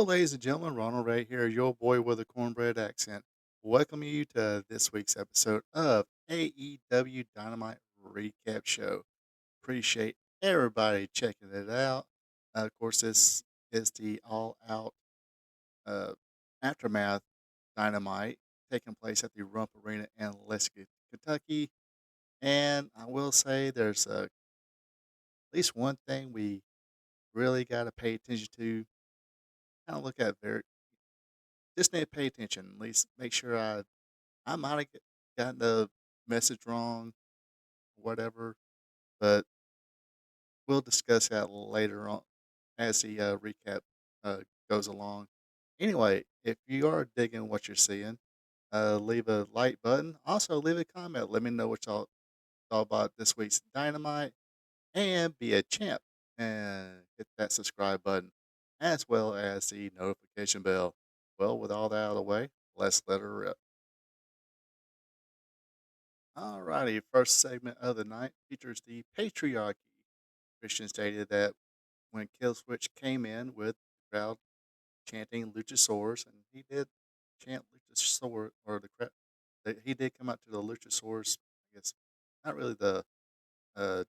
Hello, ladies and gentlemen. Ronald Ray here, your boy with a cornbread accent. Welcome you to this week's episode of AEW Dynamite Recap Show. Appreciate everybody checking it out. Of course, this is the all-out uh, aftermath Dynamite taking place at the Rump Arena in Lexington, Kentucky. And I will say there's at least one thing we really got to pay attention to. Kind of look at very just need to pay attention. At least make sure I might have gotten the message wrong, whatever, but we'll discuss that later on as the recap uh, goes along. Anyway, if you are digging what you're seeing, leave a like button. Also, leave a comment. Let me know what y'all thought about this week's Dynamite and be a champ and hit that subscribe button as well as the notification bell. Well, with all that out of the way, let's let her rip. Alrighty, first segment of the night features the patriarchy. Christian stated that when Killswitch came in with the crowd chanting Luchasaurus, and he did chant Luchasaurus, or the crowd, he did come out to the Luchasaurus, I guess, not really the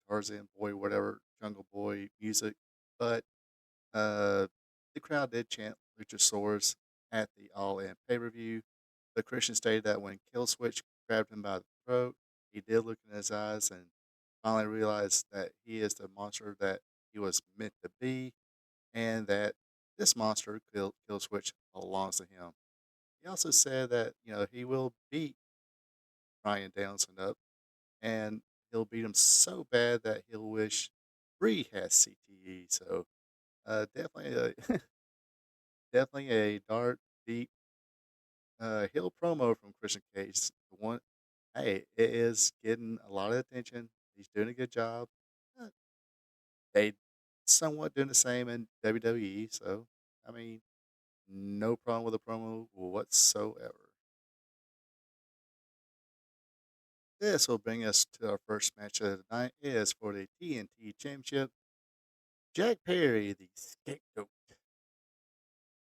Tarzan boy, whatever, Jungle Boy music, but uh, the crowd did chant Luchasaurus at the All In pay per view. The Christian stated that when Killswitch grabbed him by the throat, he did look in his eyes and finally realized that he is the monster that he was meant to be, and that this monster, Killswitch, belongs to him. He also said that he will beat Ryan Danielson up, and he'll beat him so bad that he'll wish Bree has CTE. So definitely a definitely a dark, deep heel promo from Christian Cage. The one, hey, it is getting a lot of attention. He's doing a good job. Uh, They somewhat doing the same in WWE. So I mean, no problem with the promo whatsoever. This will bring us to our first match of the night. It is for the TNT Championship. Jack Perry, the scapegoat,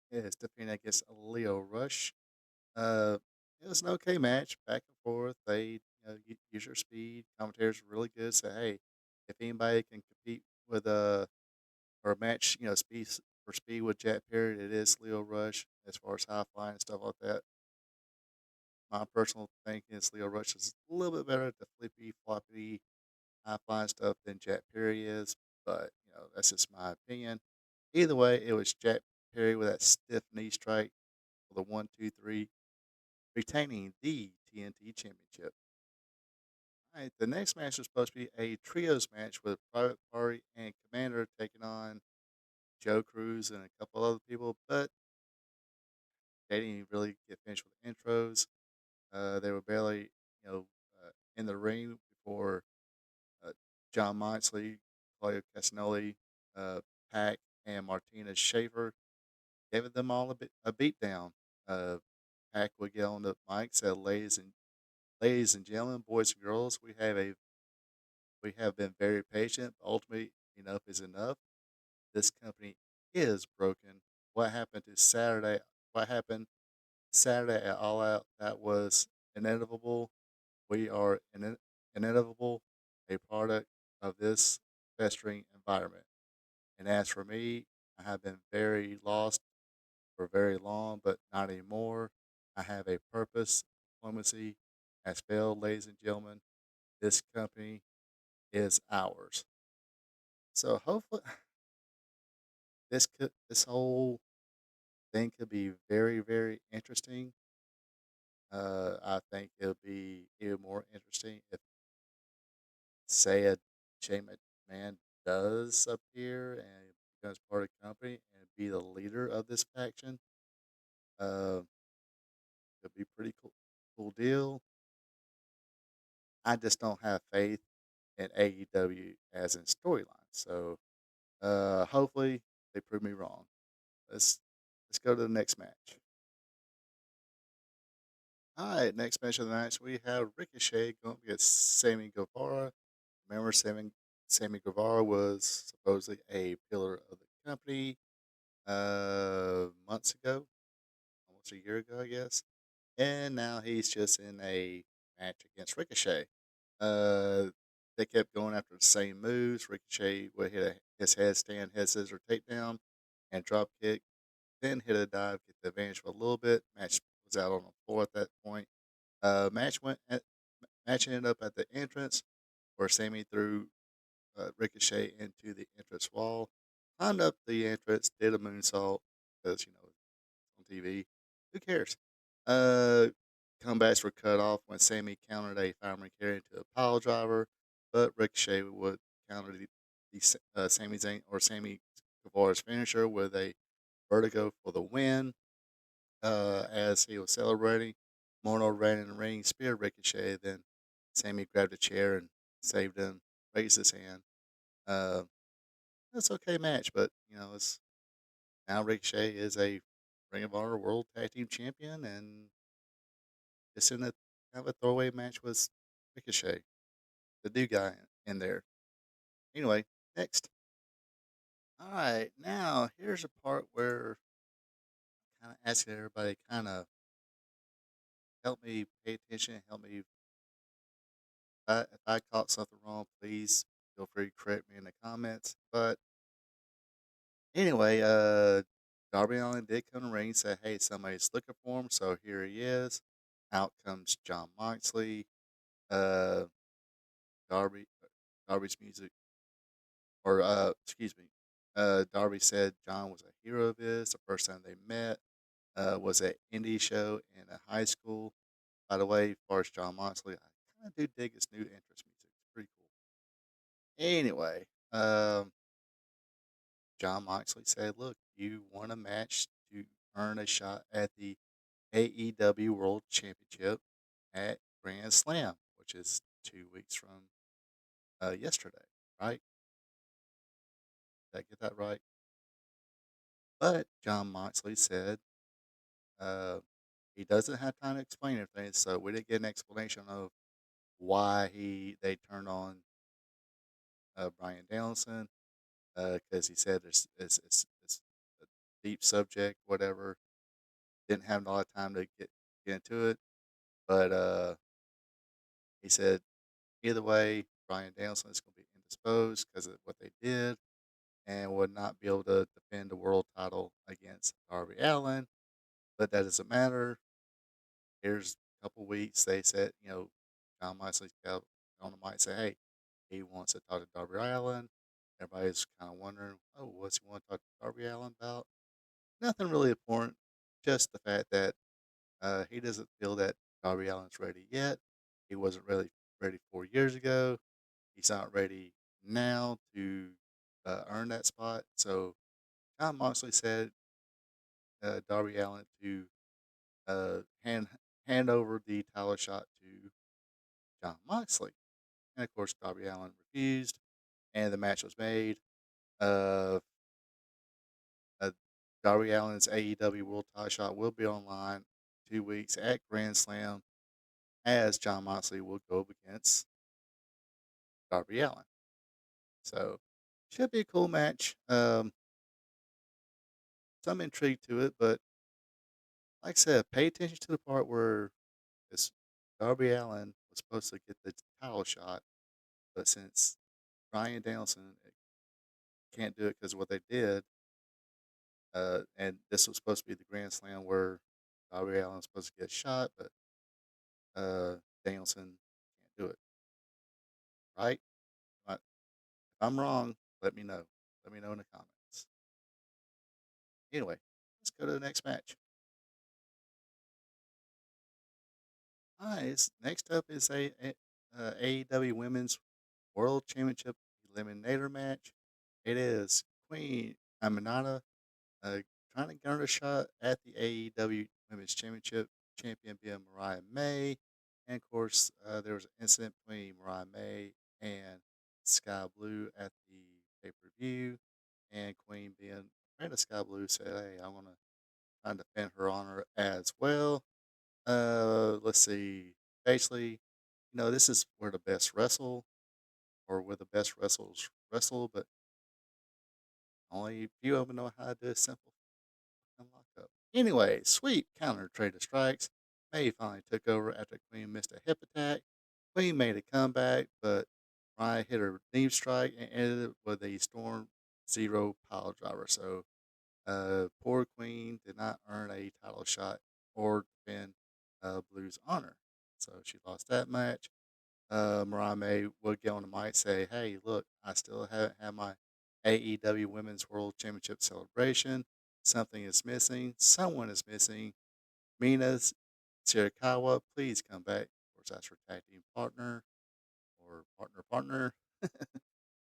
is defending against Leo Rush. Uh, it was an okay match, back and forth. They use your speed. Commentators were really good. Say, hey, if anybody can compete with or match speed with Jack Perry, it is Leo Rush as far as high flying and stuff like that. My personal thinking is Leo Rush is a little bit better at the flippy floppy high flying stuff than Jack Perry is, but that's just my opinion. Either way, it was Jack Perry with that stiff knee strike for the 1, 2, 3, retaining the TNT Championship. All right, the next match was supposed to be a trios match with Private Party and Commander taking on Joe Cruz and a couple other people, but they didn't really get finished with the intros. They were barely, you know, in the ring before uh, John Moxley, Claudio Castagnoli, Pac, and Martina Schaefer gave them all a beat down. Uh, Pac would get on the mic, said, ladies and gentlemen, boys and girls, we have been very patient. But ultimately, enough is enough. This company is broken. What happened to Saturday? What happened Saturday at All Out? That was inevitable. We are inevitable, a product of this festering environment. And as for me, I have been very lost for very long, but not anymore. I have a purpose. Diplomacy has failed, ladies and gentlemen. This company is ours. So hopefully, this whole thing could be very very interesting. I think it'll be even more interesting if, say, a Shane McMahon does appear and becomes part of the company and be the leader of this faction. Uh, It'll be pretty cool deal. I just don't have faith in AEW as in storyline. So hopefully they prove me wrong. Let's let's go to the next match. All right, next match of the night, we have Ricochet going against Sammy Guevara. Remember, Sammy Guevara was supposedly a pillar of the company. months ago, almost a year ago, I guess. And now he's just in a match against Ricochet. Uh, they kept going after the same moves. Ricochet would hit his headstand, head scissor takedown, and drop kick. Then hit a dive, get the advantage for a little bit. Match was out on the floor at that point. Match ended up at the entrance where Sammy threw Ricochet into the entrance wall, climbed up the entrance, did a moonsault because on TV. Who cares? Uh, Comebacks were cut off when Sammy countered a fireman carry into a pile driver, but Ricochet would counter Sami Zayn or Sammy Guevara's finisher with a vertigo for the win. As he was celebrating, Mono ran in the ring, speared Ricochet. Then Sammy grabbed a chair and saved him, raised his hand. Uh, it's okay match, but it's now Ricochet is a Ring of Honor World Tag Team Champion, and just in a kind of a throwaway match with Ricochet, the new guy in there. Anyway, next. All right, now here's a part where kind of asking everybody kind of help me pay attention, help me. If I caught something wrong, please feel free to correct me in the comments. But anyway, Darby Allin did come to the ring and say, "Hey, somebody's looking for him," so here he is. Out comes John Moxley. Uh, Darby, Darby's music, or excuse me, Darby said John was a hero of his. The first time they met was at indie show in a high school. By the way, as far as John Moxley, I kind of do dig his new entrance music. It's pretty cool. Anyway, John Moxley said, "Look, you won a match to earn a shot at the AEW World Championship at Grand Slam, which is 2 weeks from yesterday, right? Did I get that right?" But John Moxley said uh, he doesn't have time to explain everything, so we didn't get an explanation of why they turned on Brian Danielson because he said it's a deep subject, whatever. Didn't have a lot of time to get into it, but he said either way, Brian Danielson is going to be indisposed because of what they did and would not be able to defend the world title against Darby Allin. But that doesn't matter. Here's a couple weeks. They said, John Moxley's got on the mic say, hey, he wants to talk to Darby Allin. Everybody's kind of wondering, oh, what's he want to talk to Darby Allin about? Nothing really important. Just the fact that he doesn't feel that Darby Allin's ready yet. He wasn't really ready 4 years ago. He's not ready now to earn that spot. So John Moxley said Darby Allin to uh, hand hand over the title shot to John Moxley, and of course Darby Allin refused, and the match was made. Uh, uh, Darby Allin's AEW World Title shot will be online 2 weeks at Grand Slam, as John Moxley will go up against Darby Allin. So should be a cool match. Some intrigue to it, but like I said, pay attention to the part where this Darby Allin was supposed to get the title shot, but since Brian Danielson can't do it because of what they did, and this was supposed to be the Grand Slam where Darby Allin was supposed to get shot, but uh, Danielson can't do it. Right? If I'm wrong, let me know. Let me know in the comments. Anyway, let's go to the next match. All right, next up is a AEW Women's World Championship Eliminator match. It is Queen Aminata uh, trying to garner a shot at the AEW Women's Championship champion being Mariah May. And of course, there was an incident between Mariah May and Sky Blue at the pay per view. And Queen, being a friend of Sky Blue, said, hey, I want to try and defend her honor as well. Let's see. Basically, this is where the best wrestle or where the best wrestlers wrestle, but only few of them know how to do a simple Anyway, sweep counter traded strikes. May finally took over after Queen missed a hip attack. Queen made a comeback, but Mariah hit her knee strike and ended it with a Storm Zero pile driver. So poor Queen did not earn a title shot or defend Blue's honor. So she lost that match. Mariah May would get on the mic and say, hey, look, I still haven't had my AEW Women's World Championship celebration. Something is missing. Someone is missing. Mina's Shirakawa, please come back. Of course, that's her tag team partner or partner.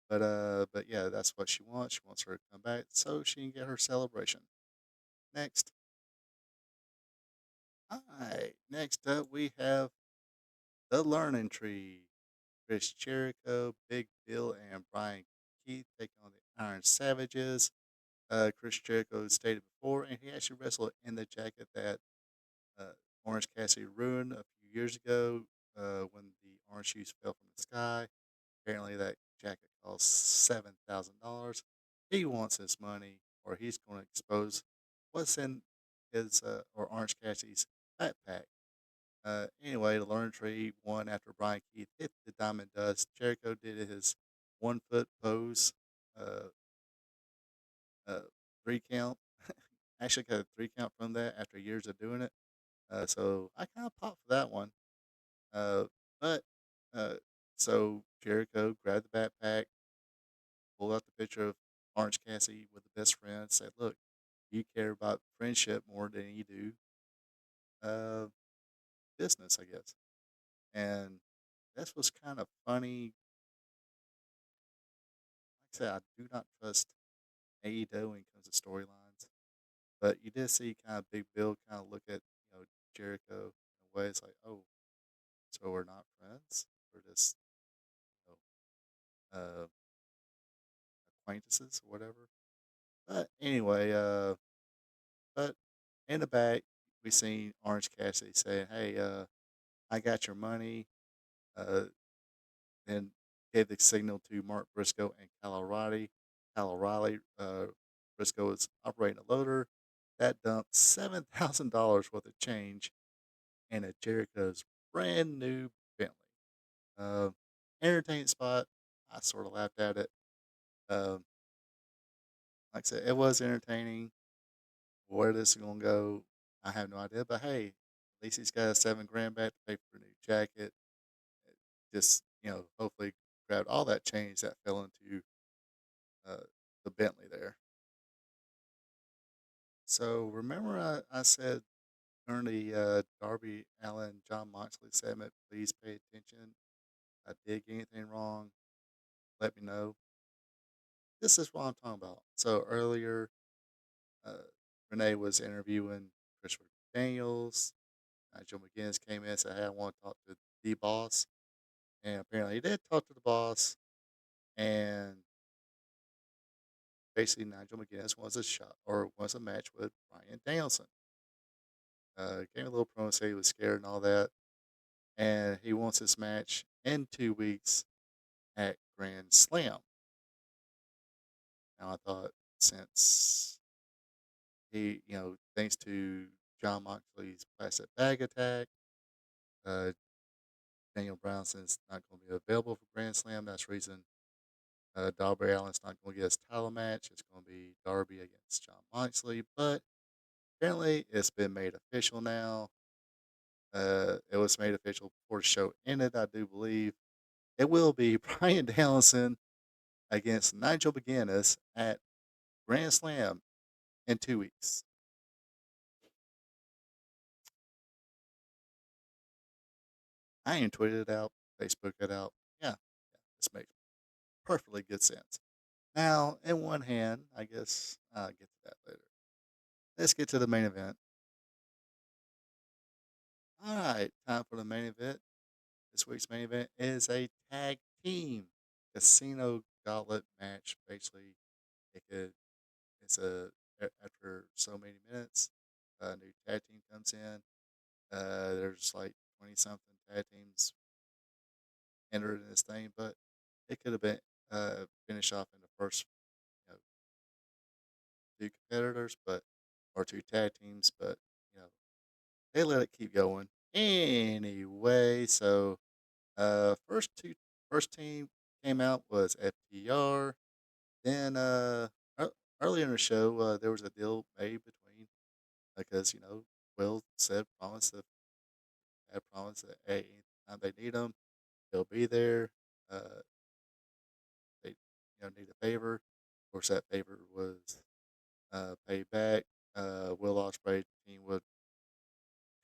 But yeah, that's what she wants. She wants her to come back so she can get her celebration. Next. All right. Next up, we have the Learning Tree. Chris Jericho, Big Bill, and Brian Keith taking on the Iron Savages. Chris Jericho stated before, and he actually wrestled in the jacket that Orange Cassidy ruined a few years ago when the orange shoes fell from the sky. Apparently, that jacket cost $7,000. He wants his money, or he's going to expose what's in his or Orange Cassidy's backpack. Anyway, the Learning Tree won after Brian Keith hit the diamond dust. Jericho did his 1 foot pose, uh, uh, 3 count. Actually, got a 3 count from that after years of doing it. So I kind of popped for that one. Uh, but uh, so Jericho grabbed the backpack, pulled out the picture of Orange Cassidy with the best friend, said, "Look, you care about friendship more than you do uh, business, I guess." And this was kind of funny. Like I said, I do not trust AEW when it comes to storylines, but you did see kind of Big Bill kind of look at Jericho in a way. It's like, oh, so we're not friends. We're just acquaintances or whatever. But anyway, but in the back, we seen Orange Cassidy saying, "Hey, I got your money." Uh, then gave the signal to Mark Briscoe and Kyle O'Reilly. Kyle O'Reilly, Briscoe was operating a loader that dumped $7,000 worth of change in a Jericho's brand new Bentley. Uh, Entertaining spot. I sort of laughed at it. Um, like I said, it was entertaining. Where this is gonna go, I have no idea. But hey, at least he's got a 7 grand back to pay for a new jacket. Just hopefully grabbed all that change that fell into uh, the Bentley there. So remember, I said during the Darby Allen John Moxley segment, please pay attention. If I did get anything wrong, let me know. This is what I'm talking about. So earlier, uh, Renee was interviewing Christopher Daniels. Joe McGinnis came in and said, "Hey, I want to talk to the boss." And apparently, he did talk to the boss. And basically, Nigel McGinnis wants a shot or wants a match with Brian Danielson. Gave a little promo, say he was scared and all that. And he wants this match in 2 weeks at Grand Slam. Now, I thought since thanks to John Moxley's plastic bag attack, uh, Daniel Brownson's not going to be available for Grand Slam. That's the reason Darby Allin's not going to get his title match. It's going to be Darby against John Moxley. But apparently, it's been made official now. It was made official before the show ended, I do believe. It will be Brian Danielson against Nigel McGuinness at Grand Slam in 2 weeks. I ain't tweeted it out, Facebook it out. Yeah, this makes perfectly good sense. Now, in one hand, I guess I'll get to that later. Let's get to the main event. All right, time for the main event. This week's main event is a tag team casino gauntlet match. Basically, it could, it's after so many minutes, a new tag team comes in. There's like 20 something tag teams entered in this thing, but it could have been finished off in the first you know, two competitors. But or two tag teams, but you know they let it keep going. Anyway, so first team came out was FTR. Then earlier in the show, there was a deal made between because Will said had promised that hey, anytime they need him, he'll be there. Uh, they need a favor. Of course, that favor was paid back. Will Ospreay team with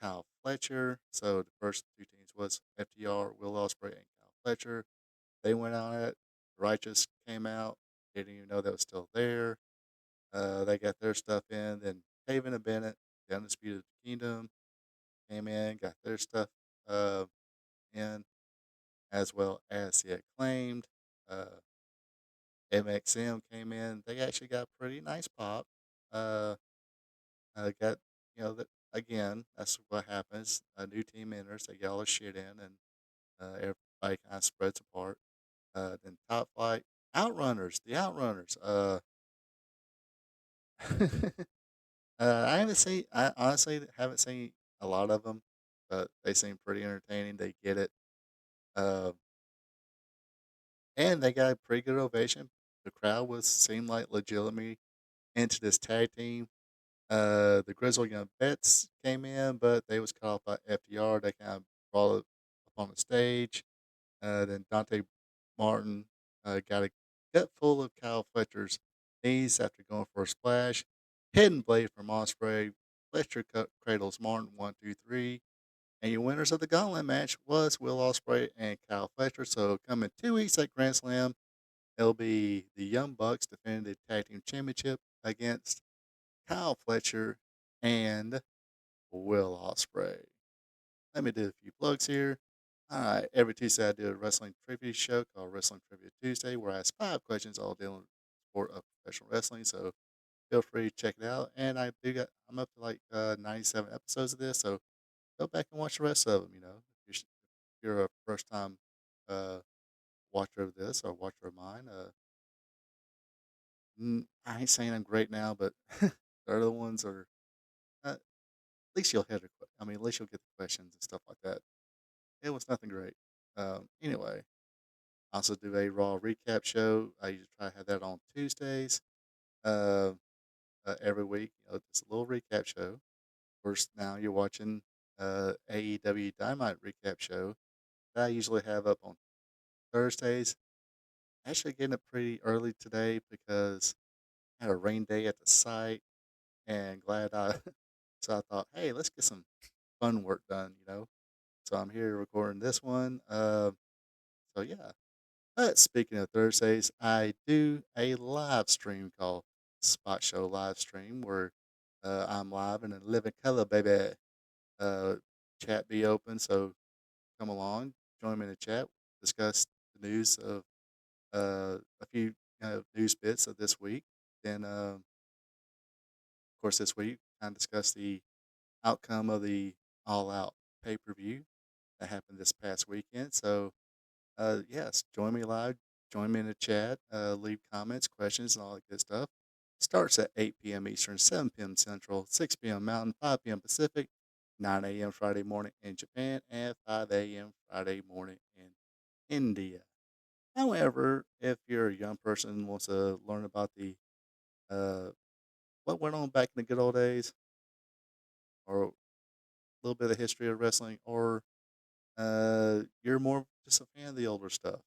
Kyle Fletcher. So the first two teams was FTR, Will Ospreay, and Kyle Fletcher. They went on it. Righteous came out. Didn't even know that was still there. They got their stuff in. Then Taven and Bennett, the Undisputed Kingdom, came in, got their stuff uh, in, as well as the Acclaimed. Uh, MXM came in. They actually got pretty nice pop. Uh, got that again. That's what happens. A new team enters. They get all the shit in, and everybody kind of spreads apart. Then Top Flight, Outrunners, the Outrunners. I haven't seen. I honestly haven't seen a lot of them, but they seem pretty entertaining. They get it, uh, and they got a pretty good ovation. The crowd was seemed like legitimately into this tag team. The Grizzled Young Vets came in, but they was caught off by FDR. They kind of brought it up on the stage. Then Dante Martin got a gut full of Kyle Fletcher's knees after going for a splash. Hidden blade from Osprey. Fletcher cradles Martin 1, 2, 3. And your winners of the gauntlet match was Will Ospreay and Kyle Fletcher. So coming 2 weeks at Grand Slam, it'll be the Young Bucks defending the tag team championship against Kyle Fletcher and Will Ospreay. Let me do a few plugs here. All right, every Tuesday I do a wrestling trivia show called Wrestling Trivia Tuesday, where I ask 5 questions all dealing with the sport of professional wrestling. So feel free to check it out. And I'm up to like 97 episodes of this, so go back and watch the rest of them. If you're a first time uh, watcher of this or watcher of mine, I ain't saying I'm great now, but the other ones are. At least you'll hit I mean, at least you'll get the questions and stuff like that. It was nothing great. Anyway, I also do a Raw recap show. I usually try to have that on Tuesdays uh, every week. Just a little recap show. Of course, now you're watching AEW Dynamite Recap show that I usually have up on Thursdays. Actually, getting it pretty early today because I had a rain day at the site and glad I. So I thought, hey, let's get some fun work done. So I'm here recording this one. So yeah. But speaking of Thursdays, I do a live stream called Spot Show Live Stream where I'm live in a living color, baby. Uh, Chat be open, so come along, join me in the chat, discuss the news of a few news bits of this week. Then, of course, this week, kind of discuss the outcome of the All Out pay per view that happened this past weekend. So, yes, join me live. Join me in the chat. Leave comments, questions, and all that good stuff. Starts at 8 p.m. Eastern, 7 p.m. Central, 6 p.m. Mountain, 5 p.m. Pacific, 9 a.m. Friday morning in Japan, and 5 a.m. Friday morning in India. However, if you're a young person and wants to learn about the uh, what went on back in the good old days, or a little bit of history of wrestling, or you're more just a fan of the older stuff,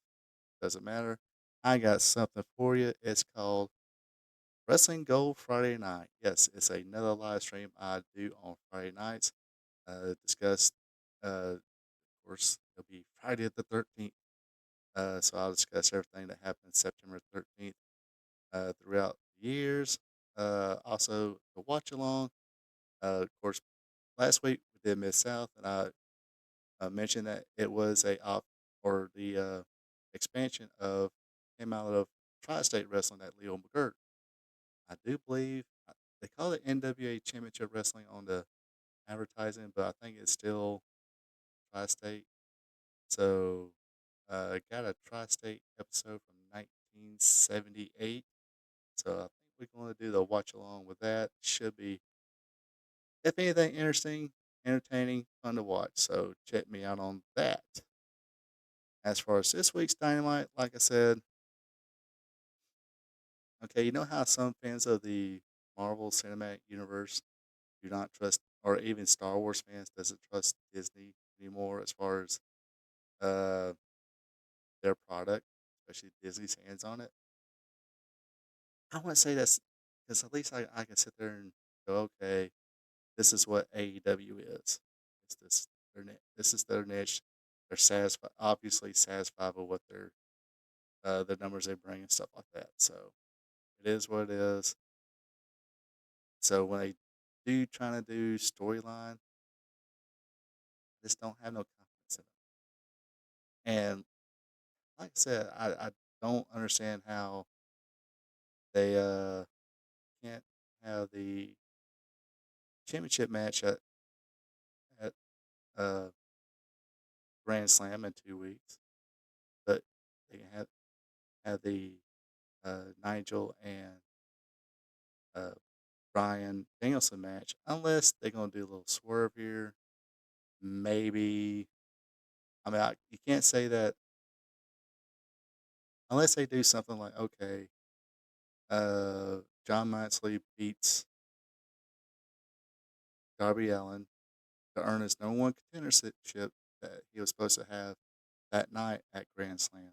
doesn't matter. I got something for you. It's called Wrestling Gold Friday Night. Yes, it's another live stream I do on Friday nights. Discuss, of course, it'll be Friday the 13th. So I'll discuss everything that happened September 13th throughout the years. Also, the watch along. Of course, last week we did Mid South, and I mentioned that it was a off or the expansion of came out of Tri-State Wrestling at Leo McGirt. I do believe they call it NWA Championship Wrestling on the advertising, but I think it's still Tri-State. So, got a Tri-State episode from 1978. So I think we're going to do the watch along with that. Should be If anything interesting, entertaining, fun to watch. So check me out on that. As far as this week's Dynamite, like I said, okay, you know how some fans of the Marvel Cinematic Universe do not trust, or even Star Wars fans doesn't trust Disney anymore as far as uh, their product, especially Disney's hands on it. I want to say that's because at least I can sit there and go, okay, this is what AEW is. It's this is their niche. They're satisfied, obviously satisfied with what the numbers they bring and stuff like that. So it is what it is. So when they do trying to do storyline, I just don't have no confidence in them. And like I said, I don't understand how they can't have the championship match at uh, Grand Slam in 2 weeks, but they can have the Nigel and uh, Brian Danielson match, unless they're gonna do a little swerve here. Maybe I mean you can't say that unless they do something like okay, John Moxley beats Darby Allin to earn his number one contendership that he was supposed to have that night at Grand Slam.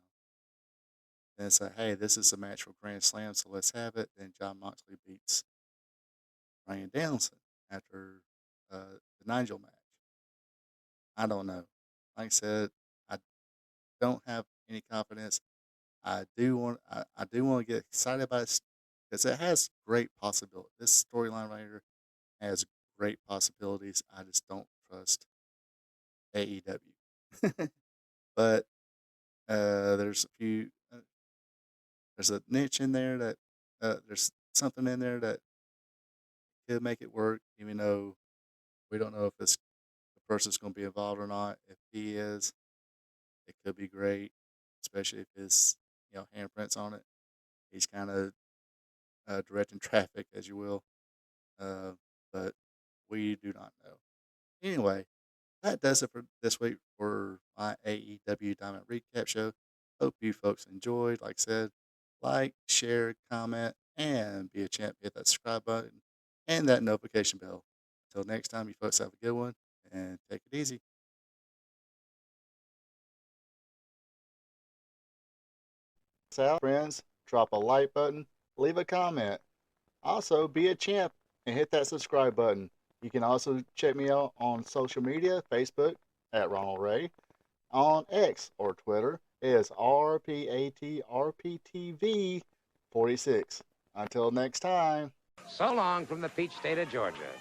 Then say, hey, this is a match for Grand Slam, so let's have it. Then John Moxley beats Brian Danielson after the Nigel match. I don't know. Like I said, I don't have any confidence. I do want to get excited about it because it has great possibilities. This storyline right here has great possibilities. I just don't trust AEW. But there's a few. There's a niche in there that there's something in there that could make it work, even though we don't know if the person's going to be involved or not. If he is, it could be great, especially if his handprints on it. He's kind of directing traffic, as you will, uh, but we do not know. Anyway, that does it for this week for my AEW Dynamite Recap show. Hope you folks enjoyed. Like I said, like, share, comment, and be a champ. Hit that subscribe button and that notification bell. Until next time, you folks have a good one and take it easy. Out, friends, drop a like button, leave a comment. Also, be a champ and hit that subscribe button. You can also check me out on social media, Facebook at Ronald Ray, on X or Twitter is RPATRPTV46. Until next time. So long from the peach state of Georgia.